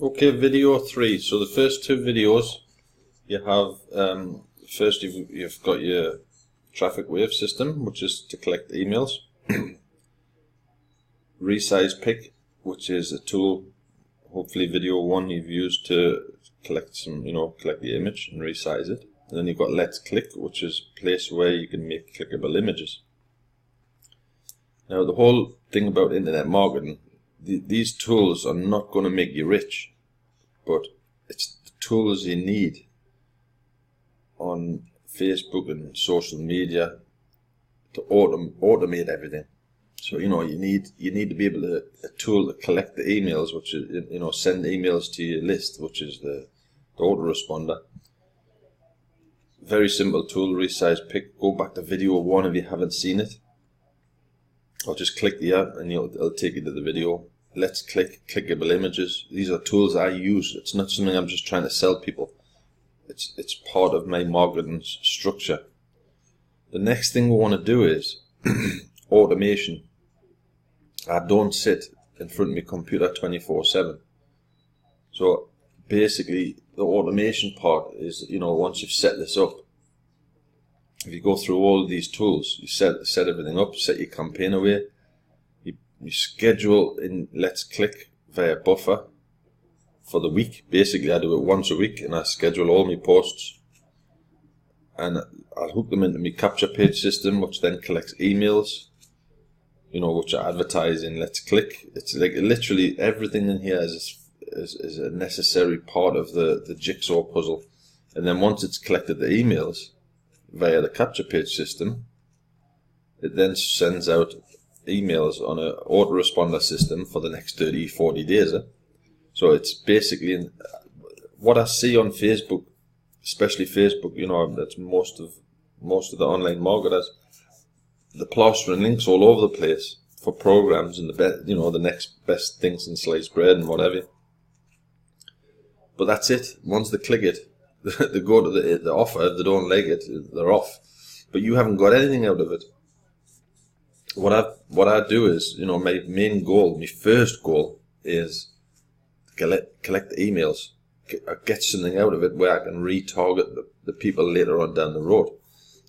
Okay, video 3. So the first two videos, you have first you've got your traffic wave system, which is to collect emails. Resize Pick, which is a tool, hopefully video 1 you've used to collect collect the image and resize it. And then you've got Let's Click, which is a place where you can make clickable images. Now the whole thing about internet marketing, these tools are not going to make you rich, but it's the tools you need on Facebook and social media to automate everything. So you need to be able to a tool to collect the emails, which is send emails to your list, which is the autoresponder. Very simple tool, Resize Pick. Go back to video 1 if you haven't seen it, or just click the app and it'll take you to the video. Let's Click, clickable images. These are tools I use. It's not something I'm just trying to sell people. It's part of my marketing structure. The next thing we want to do is automation. I don't sit in front of my computer 24/7. So basically the automation part is, once you've set this up, if you go through all of these tools, you set everything up, set your campaign away, you schedule in Let's Click via Buffer for the week. Basically I do it once a week and I schedule all my posts and I'll hook them into my capture page system, which then collects emails, which I advertise in Let's Click. It's like literally everything in here is a necessary part of the jigsaw puzzle. And then once it's collected the emails via the capture page system, it then sends out emails on an autoresponder system for the next 30-40 days. So it's basically what I see on Facebook, especially Facebook, that's most of the online marketers, the plastering links all over the place for programs and the next best things in sliced bread and whatever. But that's it. Once they click it, they go to the offer. If they don't like it, they're off. But you haven't got anything out of it. What I do is, my main goal, my first goal is collect the emails, get something out of it where I can retarget the people later on down the road.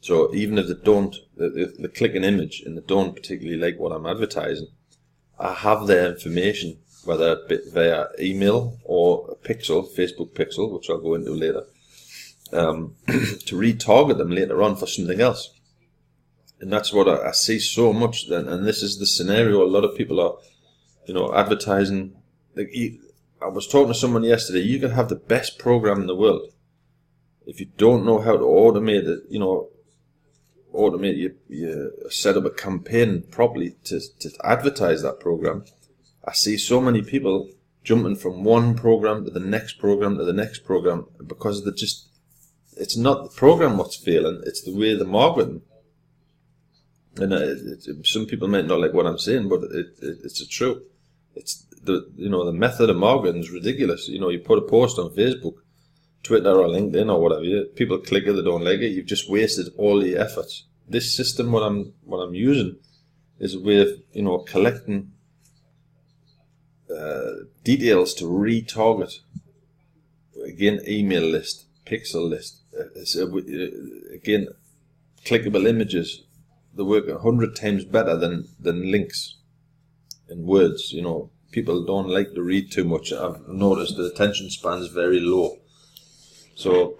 So even if they click an image and they don't particularly like what I'm advertising, I have their information, whether via email or a pixel, Facebook pixel, which I'll go into later, to retarget them later on for something else. And that's what I see so much then, and this is the scenario a lot of people are, advertising. I was talking to someone yesterday, you could have the best program in the world. If you don't know how to automate it, you set up a campaign properly to advertise that program. I see so many people jumping from one program to the next program to the next program because it's not the program what's failing, it's the way they're marketing. And some people might not like what I'm saying, but it's the truth. It's the method of marketing is ridiculous. You put a post on Facebook, Twitter or LinkedIn or whatever, people click it, they don't like it, you've just wasted all your efforts. This system, what I'm using, is a way of collecting details to retarget. Again, email list, pixel list, again, clickable images. They work 100 times better than links and words. People don't like to read too much. I've noticed the attention span is very low. So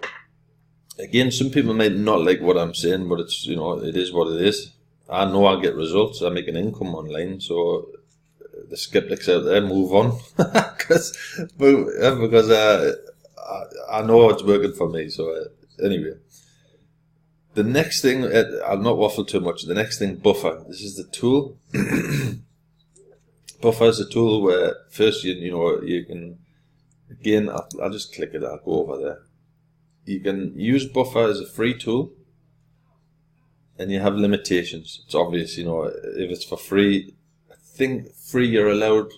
again, some people might not like what I'm saying, but it's it is what it is. I know I'll get results. I make an income online, so the skeptics out there, move on, because I know it's working for me. So anyway. The next thing, I'll not waffle too much. The next thing, Buffer. This is the tool. Buffer is a tool where first you can, again, I'll just click it. I'll go over there. You can use Buffer as a free tool, and you have limitations. It's obvious, if it's for free. I think free you're allowed.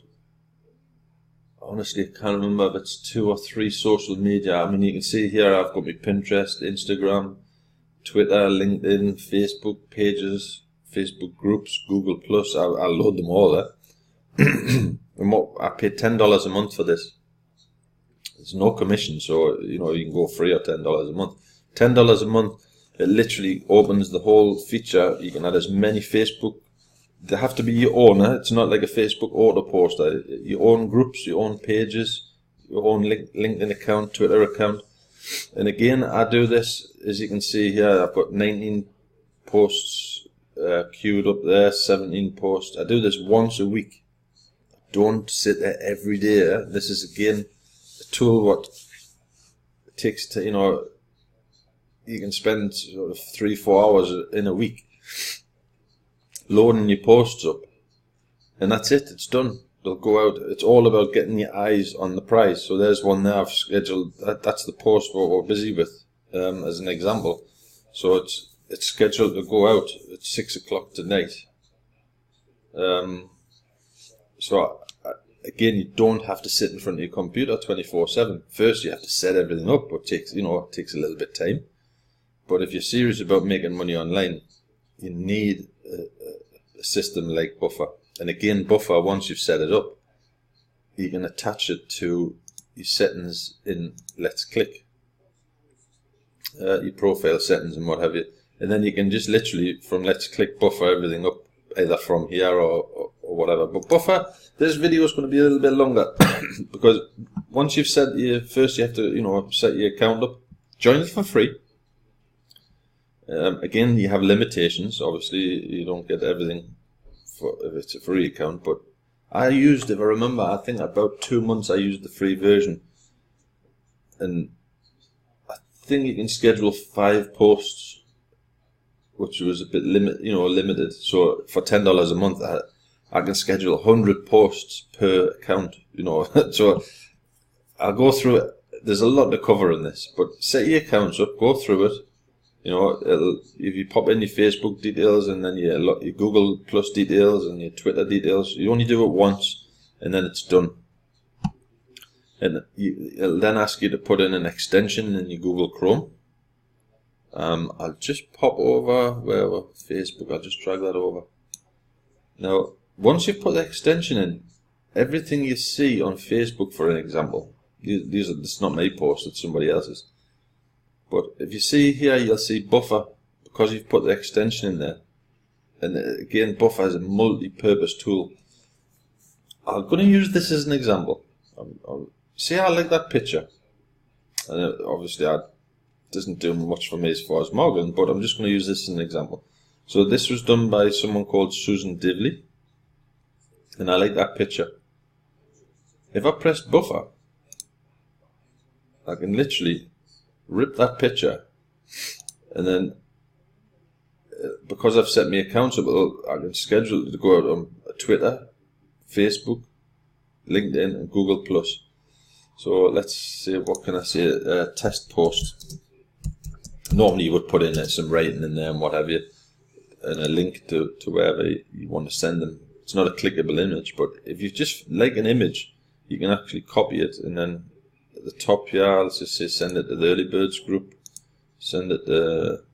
Honestly, I can't remember if it's 2 or 3 social media. I mean, you can see here I've got my Pinterest, Instagram, Twitter, LinkedIn, Facebook pages, Facebook groups, Google+. I'll load them all there. I pay $10 a month for this. There's no commission, so you know you can go free or $10 a month. $10 a month, it literally opens the whole feature. You can add as many Facebook. They have to be your own. It's not like a Facebook auto poster. Your own groups, your own pages, your own LinkedIn account, Twitter account. And again, I do this, as you can see here, I've got 19 posts queued up there, 17 posts. I do this once a week. Don't sit there every day. This is again a tool what takes to, you know, you can spend sort of 3-4 hours in a week loading your posts up, and that's it. It's done. They'll go out. It's all about getting your eyes on the prize. So there's one there I've scheduled. That's the post what we're busy with, as an example. So it's scheduled to go out at 6 o'clock tonight. So again, you don't have to sit in front of your computer 24/7. First, you have to set everything up, which takes, you know, it takes a little bit of time. But if you're serious about making money online, you need a system like Buffer. And again, Buffer, once you've set it up, you can attach it to your settings in Let's Click, your profile settings and what have you. And then you can just literally, from Let's Click, buffer everything up, either from here or whatever. But Buffer, this video is going to be a little bit longer because once you've set your, first you have to, you know, set your account up. Join it for free. Again, you have limitations. Obviously, you don't get everything if it's a free account. But I used, if I remember, I think about 2 months I used the free version, and I think you can schedule 5 posts, which was a bit limited. So for $10 a month, I can schedule 100 posts per account. You know, so I'll go through it. There's a lot to cover in this, but set your accounts up, go through it. You know, if you pop in your Facebook details and then your Google Plus details and your Twitter details, you only do it once and then it's done. And it'll then ask you to put in an extension in your Google Chrome. I'll just pop over wherever Facebook, I'll just drag that over. Now, once you put the extension in, everything you see on Facebook, for an example, this is not my post, it's somebody else's. But if you see here, you'll see Buffer, because you've put the extension in there. And again, Buffer is a multi-purpose tool. I'm going to use this as an example. See, I like that picture. And obviously, it doesn't do much for me as far as marketing, but I'm just going to use this as an example. So this was done by someone called Susan Divley. And I like that picture. If I press Buffer, I can literally rip that picture, and then because I've set my accounts up, I can schedule it to go out on Twitter, Facebook, LinkedIn, and Google Plus. So let's see, what can I say? Test post. Normally you would put in some writing in there and what have you, and a link to wherever you want to send them. It's not a clickable image, but if you just like an image, you can actually copy it, and then at the top here, let's just say send it to the Early Birds group, send it to,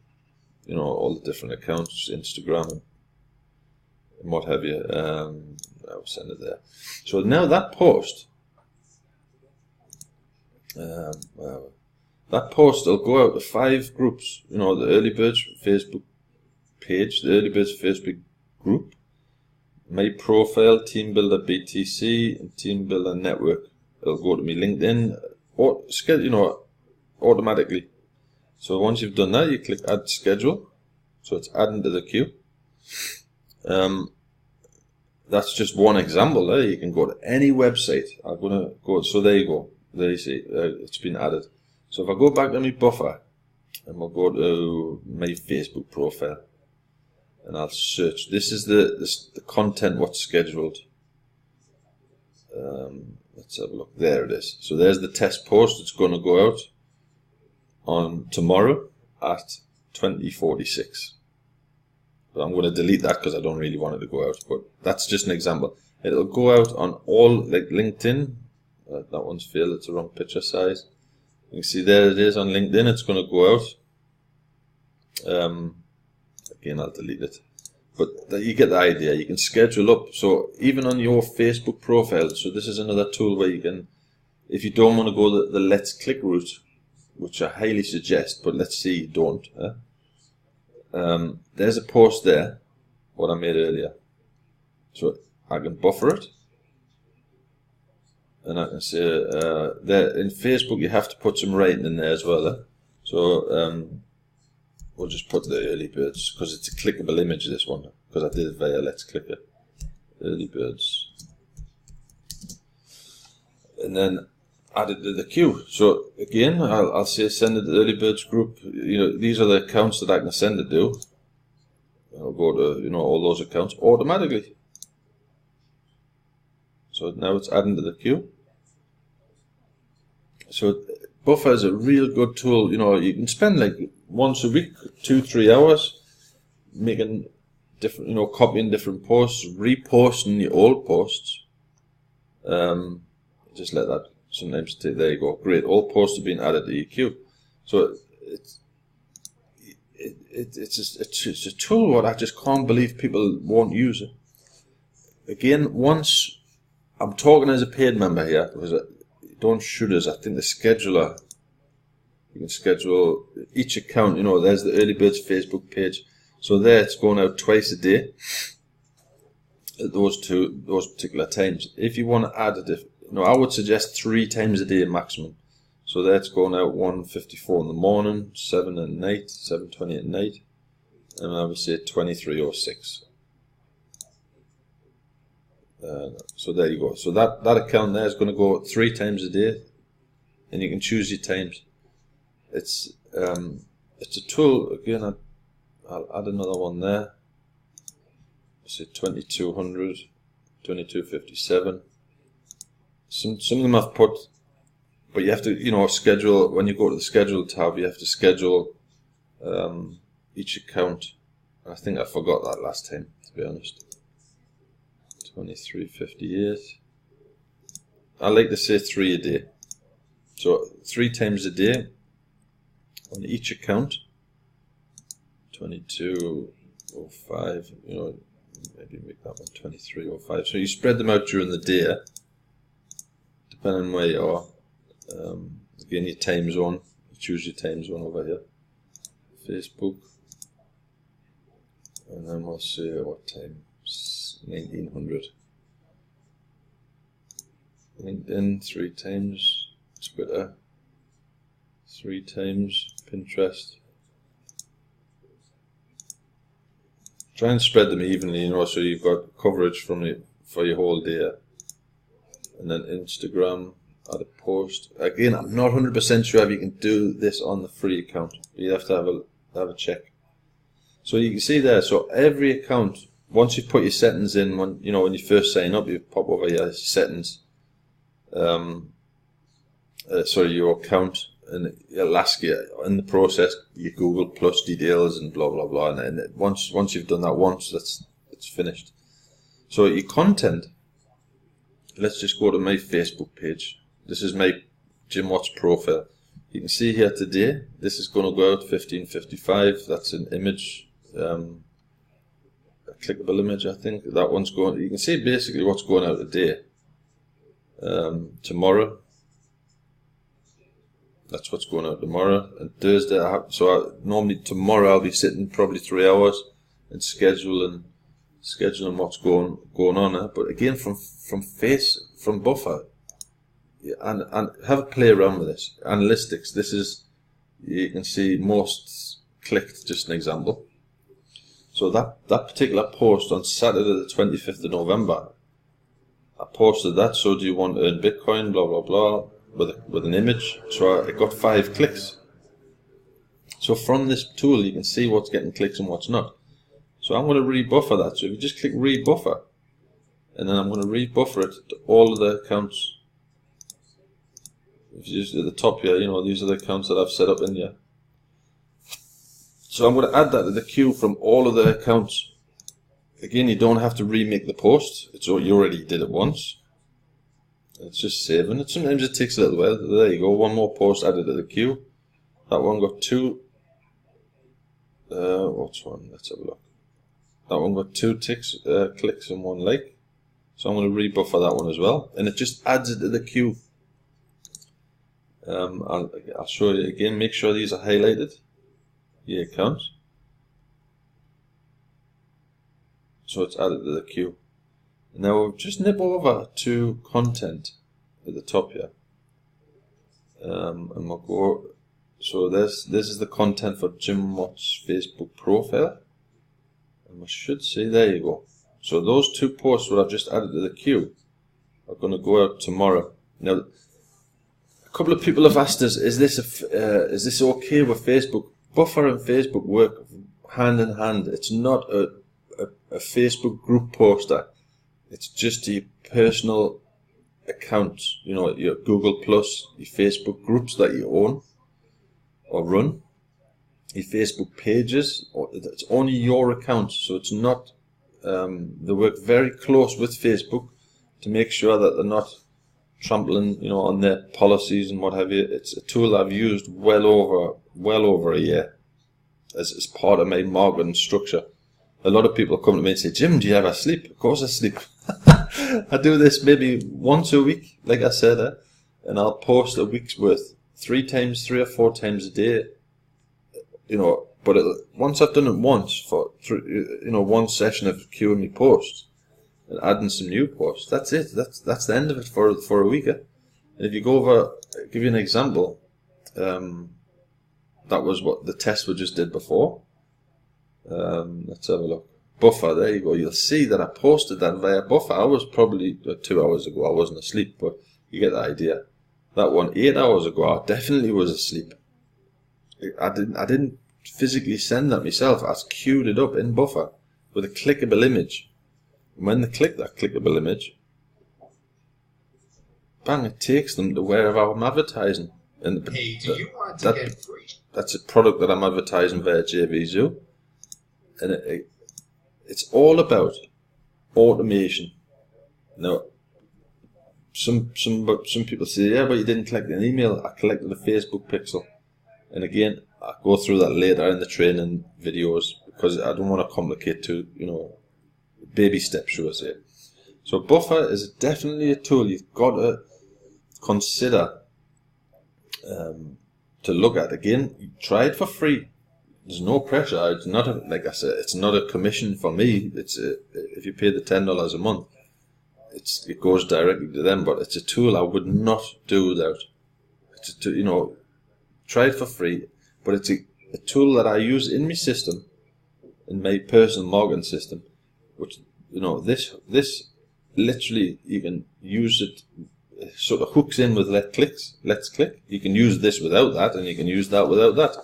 you know, all the different accounts, Instagram and what have you. I'll send it there. So now that post, that post will go out to 5 groups. You know, the Early Birds Facebook page, the Early Birds Facebook group, my profile, Team Builder BTC, and Team Builder Network. It'll go to me LinkedIn, or you know, automatically. So once you've done that, you click Add Schedule. So it's adding to the queue. That's just one example there. You can go to any website. I'm gonna go. So there you go. There you see, it's been added. So if I go back to my Buffer, and we'll go to my Facebook profile, and I'll search. This is the content what's scheduled. Let's have a look. There it is. So there's the test post. It's going to go out on tomorrow at 20:46. But I'm going to delete that because I don't really want it to go out. But that's just an example. It'll go out on all, like LinkedIn. That one's failed. It's the wrong picture size. You can see there it is on LinkedIn. It's going to go out. Again, I'll delete it. But you get the idea. You can schedule up. So even on your Facebook profile, so this is another tool where you can If you don't want to go the let's click route, which I highly suggest, but let's see you don't. There's a post there, what I made earlier. So I can buffer it. And I can say, there in Facebook you have to put some writing in there as well. So we'll just put the early birds, because it's a clickable image, this one, because I did it via Let's Click It. Early birds. And then add it to the queue. So again, I'll say send it to the early birds group. These are the accounts that I can send it to. I'll go to all those accounts automatically. So now it's adding to the queue. So Buffer is a real good tool. You can spend like once a week, 2-3 hours making different, copying different posts, reposting the old posts. Just let that sometimes take. There you go. Great. All posts have been added to your queue. So it's a tool what I just can't believe people won't use it. Again, once I'm talking as a paid member here, because don't shoot us. I think the scheduler, you can schedule each account. There's the Early Birds Facebook page. So there it's going out twice a day at those particular times. If you want to add I would suggest 3 times a day maximum. So there it's going out 1:54 in the morning, 7 at night, 7:20 at night, and I would say 23:06. So there you go. So that account there is going to go 3 times a day, and you can choose your times. It's a tool. Again, I'll add another one there. Say 2200, 2257. Some of them I've put, but you have to schedule. When you go to the schedule tab, you have to schedule each account. I think I forgot that last time, to be honest. 2358. I like to say 3 a day. So 3 times a day on each account. 2205. Maybe make that one 2305. So you spread them out during the day, depending on where you are. Again, your time zone. You choose your time zone over here. Facebook. And then we'll say what time. 1900. LinkedIn 3 times. Twitter 3 times. Pinterest. Try and spread them evenly, so you've got coverage for your whole day. And then Instagram, add a post. Again, I'm not 100% sure if you can do this on the free account. You have to have a check. So you can see there. So every account, once you put your settings in, when you first sign up, you pop over here settings. Your account, and it'll ask you in the process your Google Plus details and blah blah blah. And once you've done that once, it's finished. So your content. Let's just go to my Facebook page. This is my Jim Watts profile. You can see here today, this is going to go out 15:55. That's an image, a clickable image, I think. That one's going. You can see basically what's going out today. Tomorrow. That's what's going out tomorrow. And Thursday, normally tomorrow I'll be sitting probably 3 hours and scheduling what's going on. But again, from Buffer, and have a play around with this. Analytics. This is, you can see most clicked, just an example. So that particular post on Saturday the 25th of November, I posted that. So do you want to earn Bitcoin? Blah blah blah. With an image. So it got 5 clicks. So from this tool you can see what's getting clicks and what's not. So I'm going to rebuffer that. So if you just click rebuffer, and then I'm going to rebuffer it to all of the accounts. If you just at the top here, these are the accounts that I've set up in here. So I'm going to add that to the queue from all of the accounts. Again, you don't have to remake the post. You already did it once. It's just saving it. Sometimes it takes a little while. There you go. One more post added to the queue. That one got 2. What's one? Let's have a look. That one got 2 clicks and 1 like. So I'm going to rebuffer that one as well. And it just adds it to the queue. I'll show you again. Make sure these are highlighted, your account. So it's added to the queue. Now we'll just nip over to content at the top here. And we'll go, so this is the content for Jim Watts' Facebook profile. And we should see, there you go. So those 2 posts that I've just added to the queue are going to go out tomorrow. Now, a couple of people have asked us, is this okay with Facebook? Buffer and Facebook work hand in hand. It's not a Facebook group poster. It's just your personal account, you know, your Google Plus, your Facebook groups that you own or run, your Facebook pages. It's only your account, so it's not. They work very close with Facebook to make sure that they're not trampling, you know, on their policies and what have you. It's a tool I've used well over a year as part of my marketing structure. A lot of people come to me and say, Jim, do you ever sleep? Of course I sleep. I do this maybe once a week, like I said, and I'll post a week's worth 3 or 4 times a day, you know. But once I've done it once for, you know, one session of queuing me posts and adding some new posts, that's it. That's the end of it for a week. And if you go over, I'll give you an example. That was what the test we just did before. Let's have a look. Buffer, there you go. You'll see that I posted that via Buffer. I was probably 2 hours ago. I wasn't asleep, but you get the idea. That one 8 hours ago, I definitely was asleep. I didn't physically send that myself. I queued it up in Buffer with a clickable image. And when they click that clickable image, bang, it takes them to wherever I'm advertising. And hey, do you want to get free? That's a product that I'm advertising via JVZoo. And it's all about automation. Now, some people say, yeah, but you didn't collect an email. I collected a Facebook pixel. And again, I'll go through that later in the training videos because I don't want to complicate to, you know, baby steps, should I say. So Buffer is definitely a tool you've got to consider to look at. Again, try it for free. There's no pressure. It's not like I said, it's not a commission for me. It's if you pay the $10 a month, it goes directly to them. But it's a tool I would not do without. It's you know, try it for free. But it's a tool that I use in my system, in my personal marketing system, which, you know, this literally you can use it. Sort of hooks in with Let's Click. You can use this without that, and you can use that without that.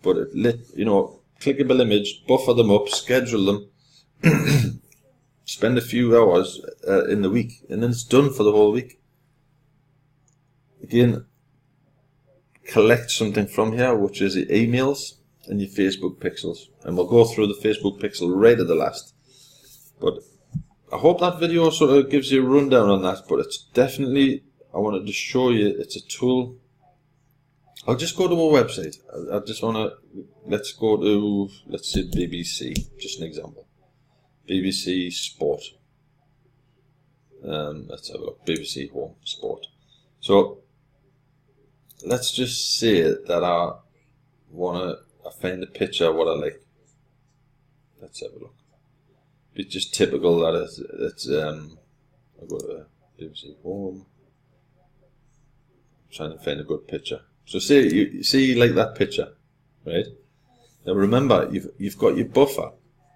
But you know, clickable image, buffer them up, schedule them, spend a few hours in the week, and then it's done for the whole week. Again, collect something from here, which is your emails and your Facebook pixels, and we'll go through the Facebook pixel right at the last. But I hope that video sort of gives you a rundown on that. But it's definitely, I wanted to show you, it's a tool. I'll just go to our website. I just want to, let's go to, let's say BBC, just an example. BBC Sport. Let's have a look. BBC Home Sport. So let's just say that I find a picture what I like. Let's have a look. It's just typical that it's I'll go to BBC Home. I'm trying to find a good picture. So say you like that picture, right? Now remember, you've got your buffer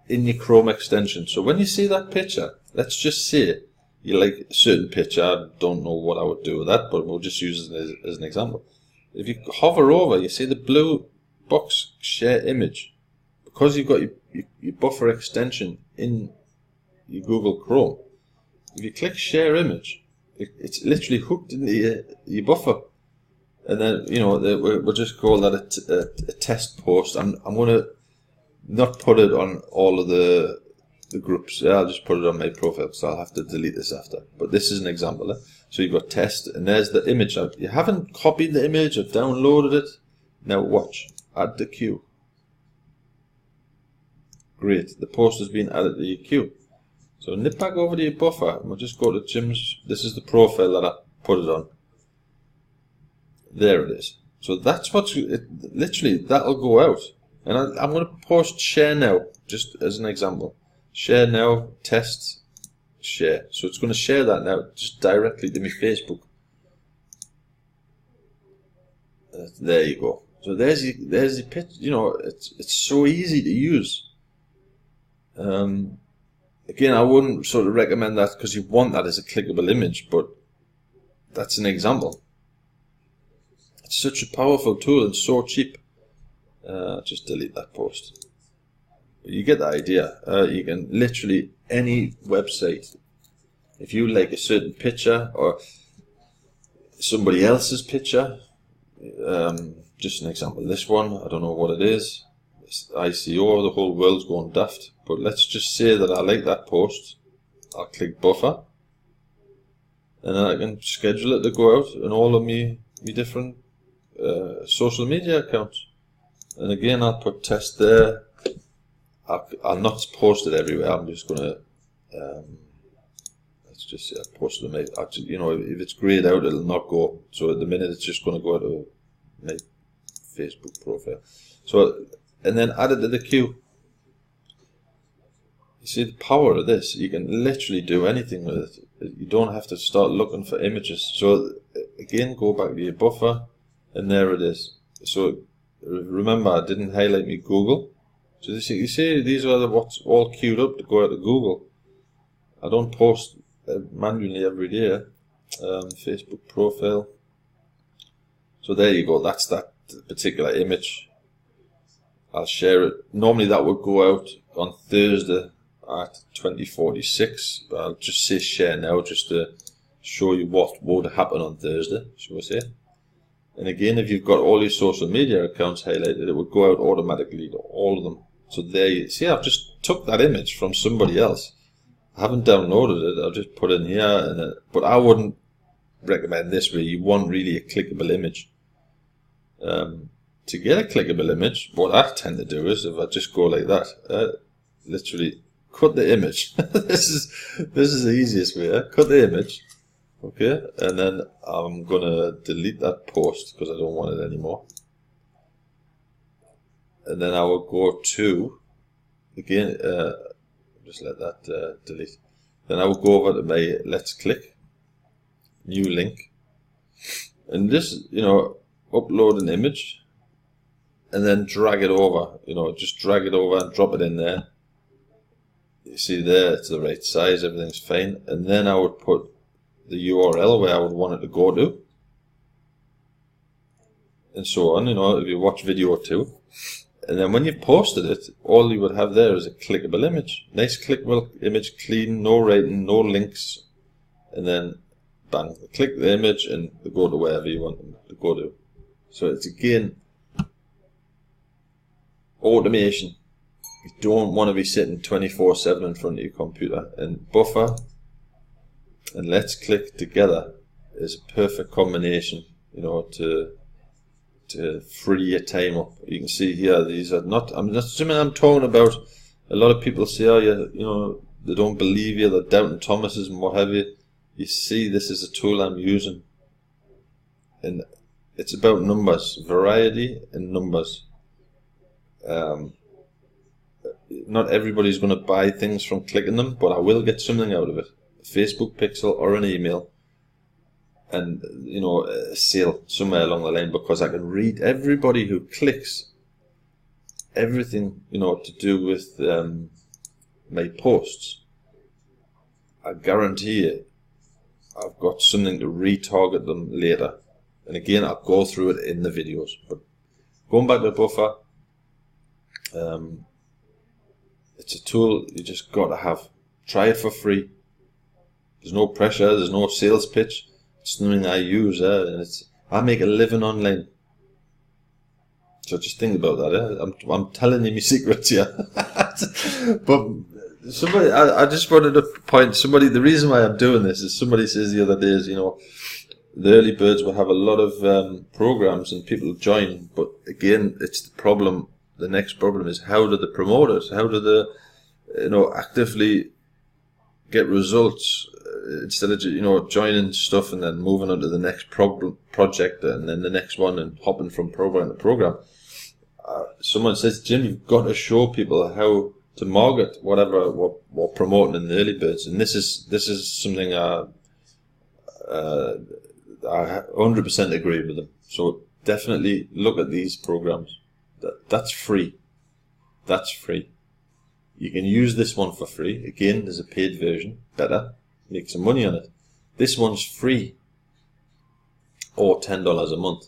in your Chrome extension. So when you see that picture, let's just say you like a certain picture. I don't know what I would do with that, but we'll just use it as an example. If you hover over, you see the blue box, share image. Because you've got your buffer extension in your Google Chrome, if you click share image, it's literally hooked into your buffer. And then, you know, we'll just call that a test post. I'm going to not put it on all of the groups. Yeah, I'll just put it on my profile, so I'll have to delete this after. But this is an example. So you've got test, and there's the image. You haven't copied the image or downloaded it. Now watch. Add the queue. Great. The post has been added to your queue. So nip back over to your buffer, and we'll just go to Jim's. This is the profile that I put it on. There it is. So that's what's literally, that'll go out. And I'm going to post share now, just as an example. Share now, test, share. So it's going to share that now just directly to my Facebook. There you go. So there's the pitch. You know, it's so easy to use. Again, I wouldn't sort of recommend that because you want that as a clickable image, but that's an example. It's such a powerful tool and so cheap. Just delete that post. You get the idea. You can literally, any website, if you like a certain picture or somebody else's picture, just an example, this one, I don't know what it is, it's ICO, the whole world's going daft, but let's just say that I like that post. I'll click buffer, and then I can schedule it to go out in all of me different social media accounts. And again, I'll put test there. I'll not post it everywhere. I'm just gonna let's just say I posted it. You know, if it's grayed out, it'll not go. So at the minute, it's just gonna go to my Facebook profile. So, and then add it to the queue. You see the power of this. You can literally do anything with it. You don't have to start looking for images. So again, go back to your buffer, and there it is. So remember, I didn't highlight me Google. So you see, these are what's all queued up to go out to Google. I don't post manually every day. Facebook profile. So there you go. That's that particular image. I'll share it. Normally that would go out on Thursday at 20:46. But I'll just say share now, just to show you what would happen on Thursday, shall we say. And again, if you've got all your social media accounts highlighted, it would go out automatically to all of them. So there you see, I've just took that image from somebody else. I haven't downloaded it. I'll just put it in here. And but I wouldn't recommend this way. You want really a clickable image. To get a clickable image, what I tend to do is, if I just go like that, literally cut the image. this is the easiest way. Cut the image. Okay, and then I'm gonna delete that post because I don't want it anymore. And then I will go to, again, just let that delete. Then I will go over to my Let's Click, new link, and this, you know, upload an image, and then drag it over. You know, just drag it over and drop it in there. You see there, it's the right size, everything's fine. And then I would put the URL where I would want it to go to, and so on. You know, if you watch video 2, and then when you've posted it, all you would have there is a clickable image. Nice clickable image, clean, no writing, no links, and then bang, click the image and go to wherever you want them to go to. So it's again automation. You don't want to be sitting 24/7 in front of your computer. And buffer and Let's Click together is a perfect combination, you know, to free your time up. You can see here, these are not, I'm not assuming I'm talking about, a lot of people say, oh, you know, they don't believe you, they're doubting Thomases and what have you. You see, this is a tool I'm using, and it's about numbers, variety and numbers. Not everybody's going to buy things from clicking them, but I will get something out of it. A Facebook pixel or an email, and, you know, a sale somewhere along the line, because I can read everybody who clicks everything, you know, to do with my posts. I guarantee you I've got something to retarget them later. And again, I'll go through it in the videos. But going back to buffer, it's a tool you just got to have. Try it for free. There's no pressure. There's no sales pitch. It's something I use, and I make a living online. So just think about that. I'm telling you my secrets here. But somebody, I just wanted to point somebody. The reason why I'm doing this is somebody says the other day is, you know, the early birds will have a lot of programs and people join. But again, it's the problem. The next problem is, how do they promote it? How do they, you know, actively get results? instead of joining stuff and then moving on to the next project and then the next one and hopping from program to program, someone says, Jim, you've got to show people how to market whatever we're promoting in the early birds, and this is something I 100% agree with them. So definitely look at these programs. That's free. That's free. You can use this one for free. Again, there's a paid version. Better. Make some money on it. This one's free. Or $10 a month.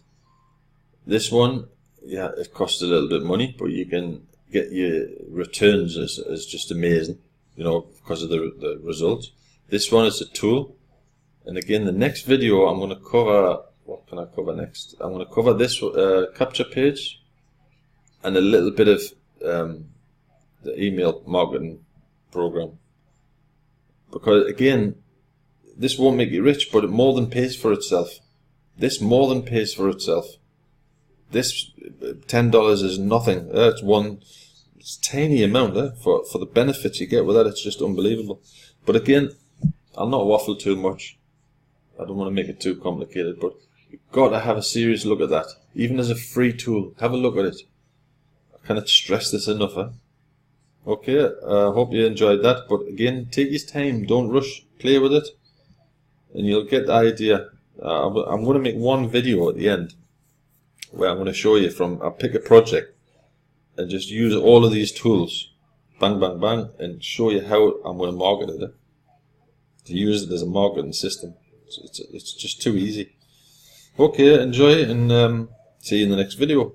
This one, yeah, it costs a little bit of money, but you can get your returns as just amazing, because of the results. This one is a tool. And again, the next video I'm going to cover, what can I cover next? I'm going to cover this capture page and a little bit of the email marketing program. Because again, this won't make you rich, but it more than pays for itself. This more than pays for itself. This $10 is nothing. It's a tiny amount for the benefits you get with that. It's just unbelievable. But again, I'll not waffle too much. I don't want to make it too complicated, but you've got to have a serious look at that. Even as a free tool, have a look at it. I cannot stress this enough. Okay, I hope you enjoyed that. But again, take your time. Don't rush. Play with it, and you'll get the idea. I'm going to make one video at the end where I'm going to show you I'll pick a project and just use all of these tools, bang, bang, bang, and show you how I'm going to market it. To use it as a marketing system. It's just too easy. Okay, enjoy, and see you in the next video.